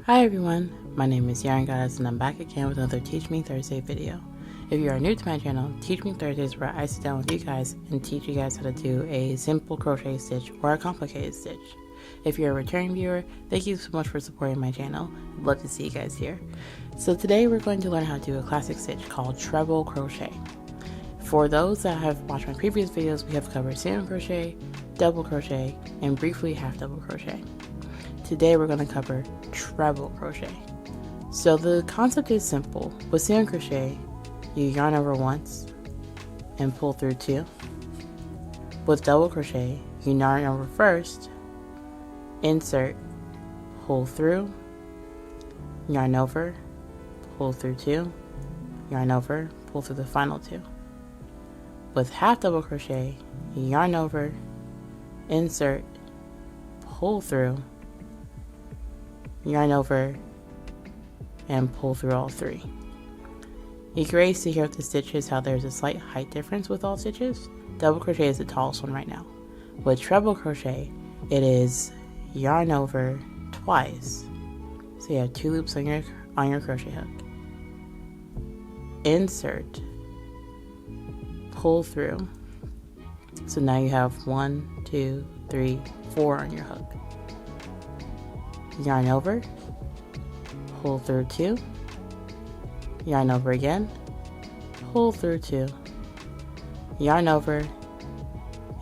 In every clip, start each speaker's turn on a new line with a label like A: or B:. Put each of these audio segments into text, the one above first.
A: Hi everyone, my name is Yarn Goddess and I'm back again with another Teach Me Thursday video. If you are new to my channel, Teach Me Thursdays is where I sit down with you guys and teach you guys how to do a simple crochet stitch or a complicated stitch. If you're a returning viewer, thank you so much for supporting my channel. I'd love to see you guys here. So today we're going to learn how to do a classic stitch called treble crochet. For those that have watched my previous videos, we have covered single crochet, double crochet, and briefly half double crochet. Today we're going to cover treble crochet. So the concept is simple. With single crochet, you yarn over once and pull through two. With double crochet, you yarn over first, insert, pull through, yarn over, pull through two, yarn over, pull through the final two. With half double crochet, you yarn over, insert, pull through, yarn over, and pull through all three. You can already see here with the stitches how there's a slight height difference with all stitches. Double crochet is the tallest one right now. With treble crochet, it is yarn over twice. So you have two loops on your crochet hook. Insert, pull through. So now you have 1, 2, 3, 4 on your hook. Yarn over, pull through two, yarn over again, pull through two, yarn over,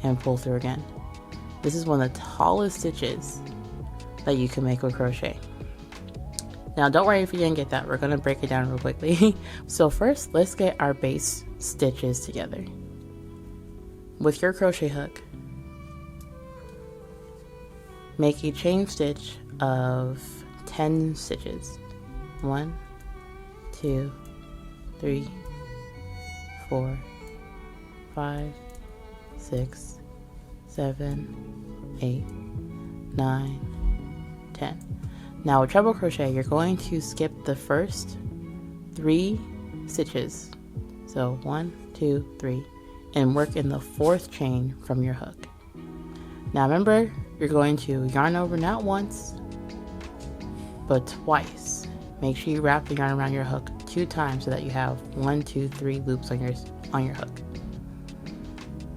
A: and pull through again. This is one of the tallest stitches that you can make with crochet. Now don't worry if you didn't get that, we're going to break it down real quickly. So first, let's get our base stitches together. With your crochet hook, make a chain stitch of 10 stitches. 1, 2, 3, 4, 5, 6, 7, 8, 9, 10. Now with treble crochet, you're going to skip the first 3 stitches. So 1, 2, 3, and work in the 4th chain from your hook. Now remember, you're going to yarn over not once, but twice. Make sure you wrap the yarn around your hook 2 times so that you have 1, 2, 3 loops on your hook.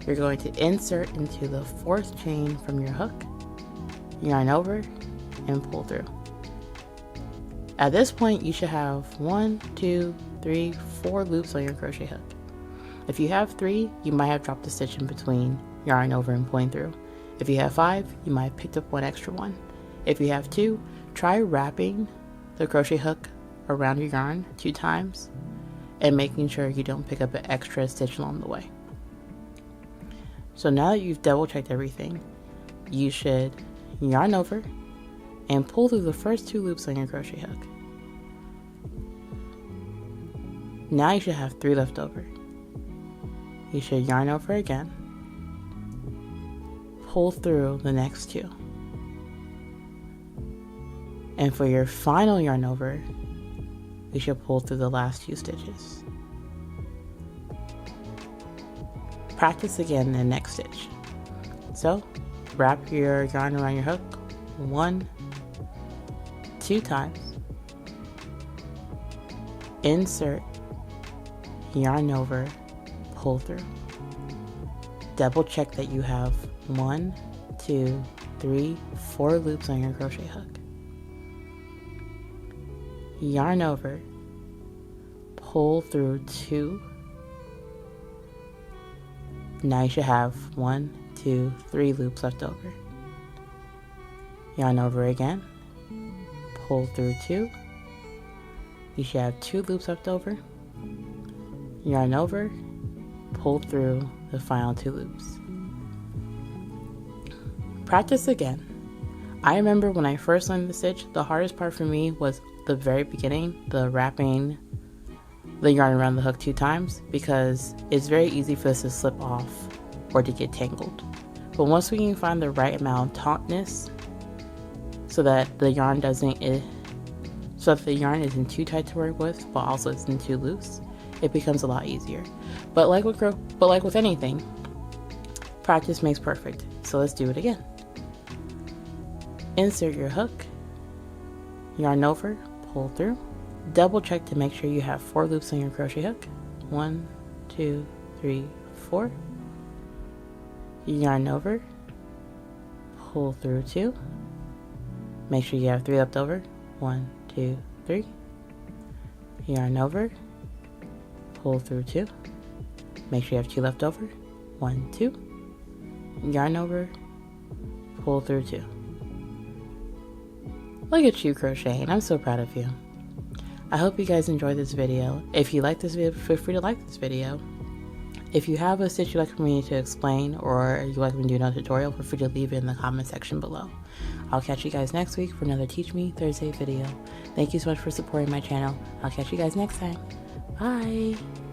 A: You're going to insert into the 4th chain from your hook, yarn over, and pull through. At this point, you should have 1, 2, 3, 4 loops on your crochet hook. If you have 3, you might have dropped a stitch in between yarn over and pulling through. If you have 5, you might have picked up 1 extra one. If you have 2, try wrapping the crochet hook around your yarn 2 times and making sure you don't pick up an extra stitch along the way. So now that you've double checked everything, you should yarn over and pull through the first 2 loops on your crochet hook. Now you should have 3 left over. You should yarn over again, pull through the next 2. And for your final yarn over, you should pull through the last few stitches. Practice again in the next stitch. So, wrap your yarn around your hook 1, 2 times. Insert, yarn over, pull through. Double check that you have 1, 2, 3, 4 loops on your crochet hook. Yarn over, pull through 2. Now you should have 1, 2, 3 loops left over. Yarn over again, pull through 2. You should have 2 loops left over. Yarn over, pull through the final 2 loops. Practice again. I remember when I first learned the stitch, the hardest part for me was the very beginning, the wrapping the yarn around the hook 2 times, because it's very easy for this to slip off or to get tangled. But once we can find the right amount of tautness so that the yarn isn't too tight to work with, but also isn't too loose, it becomes a lot easier. But like with anything, practice makes perfect. So let's do it again. Insert your hook, yarn over, pull through, double check to make sure you have 4 loops on your crochet hook. 1, 2, 3, 4. Yarn over, pull through 2, make sure you have 3 left over. 1, 2, 3. Yarn over, pull through 2, make sure you have 2 left over. 1, 2. Yarn over, pull through 2. Look at you crocheting. I'm so proud of you. I hope you guys enjoyed this video. If you like this video, feel free to like this video. If you have a stitch you'd like for me to explain, or you'd like me to do another tutorial, feel free to leave it in the comment section below. I'll catch you guys next week for another Teach Me Thursday video. Thank you so much for supporting my channel. I'll catch you guys next time. Bye!